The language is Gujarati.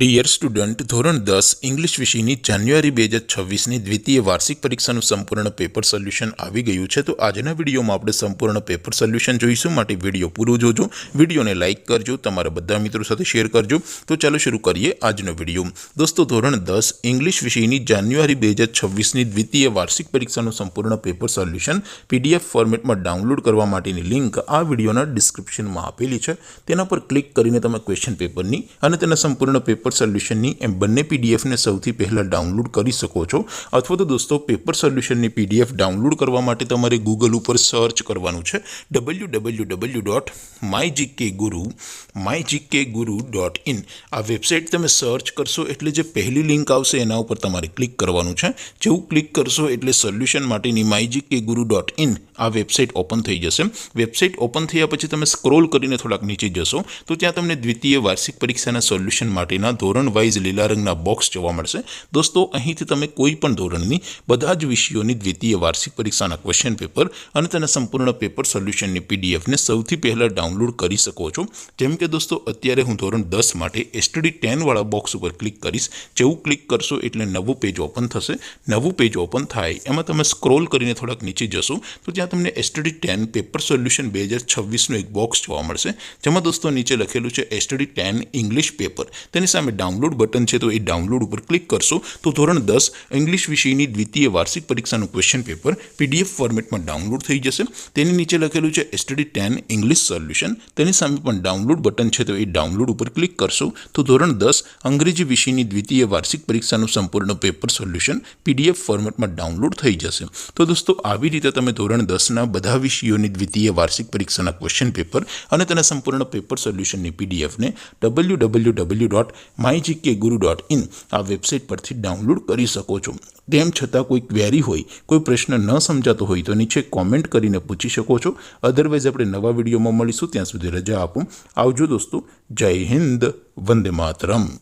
ડિયર સ્ટુડન્ટ, ધોરણ 10 ઇંગ્લિશ વિષયની જાન્યુઆરી 2026ની દ્વિતીય વાર્ષિક પરીક્ષાનું સંપૂર્ણ પેપર સોલ્યુશન આવી ગયું છે। તો આજના વિડીયોમાં આપણે સંપૂર્ણ પેપર સોલ્યુશન જોઈશું, માટે વિડીયો પૂરો જોજો, વિડીયોને લાઇક કરજો, તમારા બધા મિત્રો સાથે શેર કરજો। તો ચાલો શરૂ કરીએ આજનો વિડીયો। દોસ્તો, ધોરણ 10 ઇંગ્લિશ વિષયની જાન્યુઆરી 2026ની દ્વિતીય વાર્ષિક પરીક્ષાનું સંપૂર્ણ પેપર સોલ્યુશન PDF ફોર્મેટમાં ડાઉનલોડ કરવા માટેની લિંક આ વિડીયોના ડિસ્ક્રિપ્શનમાં આપેલી છે। તેના પર ક્લિક કરીને તમે ક્વેશ્ચન પેપરની અને તેના સંપૂર્ણ પેપર સોલ્યુશનની એમ બંને પીડીએફને સૌથી પહેલાં ડાઉનલોડ કરી શકો છો। અથવા તો દોસ્તો, પેપર સોલ્યુશનની PDF ડાઉનલોડ કરવા માટે તમારે ગૂગલ ઉપર સર્ચ કરવાનું છે www.mygkguru.in। આ વેબસાઇટ તમે સર્ચ કરશો એટલે જે પહેલી લિંક આવશે એના ઉપર તમારે ક્લિક કરવાનું છે। જેવું ક્લિક કરશો એટલે સોલ્યુશન માટેની mygkguru.in આ વેબસાઇટ ઓપન થઈ જશે। વેબસાઇટ ઓપન થયા પછી તમે સ્ક્રોલ કરીને થોડાક નીચે જશો તો ત્યાં તમને દ્વિતીય વાર્ષિક પરીક્ષાના સોલ્યુશન માટેના ધોરણ વાઇઝ લીલા રંગના બોક્સ જોવા મળશે। દોસ્તો, અહીંથી તમે કોઈ પણ ધોરણની બધા જ વિષયોની દ્વિતીય વાર્ષિક પરીક્ષાના ક્વેશ્ચન પેપર અને તેના સંપૂર્ણ પેપર સોલ્યુશનની પીડીએફને સૌથી પહેલાં ડાઉનલોડ કરી શકો છો। જેમ કે દોસ્તો, અત્યારે હું ધોરણ 10 માટે STD 10 વાળા બોક્સ ઉપર ક્લિક કરીશ। જેવું ક્લિક કરશો એટલે નવું પેજ ઓપન થશે। નવું પેજ ઓપન થાય એમાં તમે સ્ક્રોલ કરીને થોડાક નીચે જશો તો ત્યાં તમને STD 10 પેપર સોલ્યુશન 2026નું એક બોક્સ જોવા મળશે, જેમાં દોસ્તો નીચે લખેલું છે STD 10 ઇંગ્લિશ પેપર। તેની સામે ડાઉનલોડ બટન છે, તો એ ડાઉનલોડ ઉપર ક્લિક કરશો તો ધોરણ 10 ઇંગ્લિશ વિષયની દ્વિતીય વાર્ષિક પરીક્ષાનું ક્વેશ્ચન પેપર PDF ફોર્મેટમાં ડાઉનલોડ થઈ જશે। તેની નીચે લખેલું છે STD 10 ઇંગ્લિશ સોલ્યુશન, તેની સામે પણ ડાઉનલોડ બટન છે, તો એ ડાઉનલોડ ઉપર ક્લિક કરશો તો ધોરણ 10 અંગ્રેજી વિષયની દ્વિતીય વાર્ષિક પરીક્ષાનું સંપૂર્ણ પેપર સોલ્યુશન PDF ફોર્મેટમાં ડાઉનલોડ થઈ જશે। તો દોસ્તો, આવી રીતે તમે ધોરણ 10ના બધા વિષયોની દ્વિતીય વાર્ષિક પરીક્ષાના ક્વેશ્ચન પેપર અને તેના સંપૂર્ણ પેપર સોલ્યુશનની PDFને www.mygkguru.in આ વેબસાઇટ પરથી ડાઉનલોડ કરી શકો છો। તેમ છતાં કોઈ ક્વેરી હોય, કોઈ પ્રશ્ન ન સમજાતો હોય તો નીચે કોમેન્ટ કરીને પૂછી શકો છો। અધરવાઇઝ આપણે નવા વિડીયોમાં મળીશું, ત્યાં સુધી રજા આપો। આવજો દોસ્તો, જય હિન્દ, વંદે માતરમ।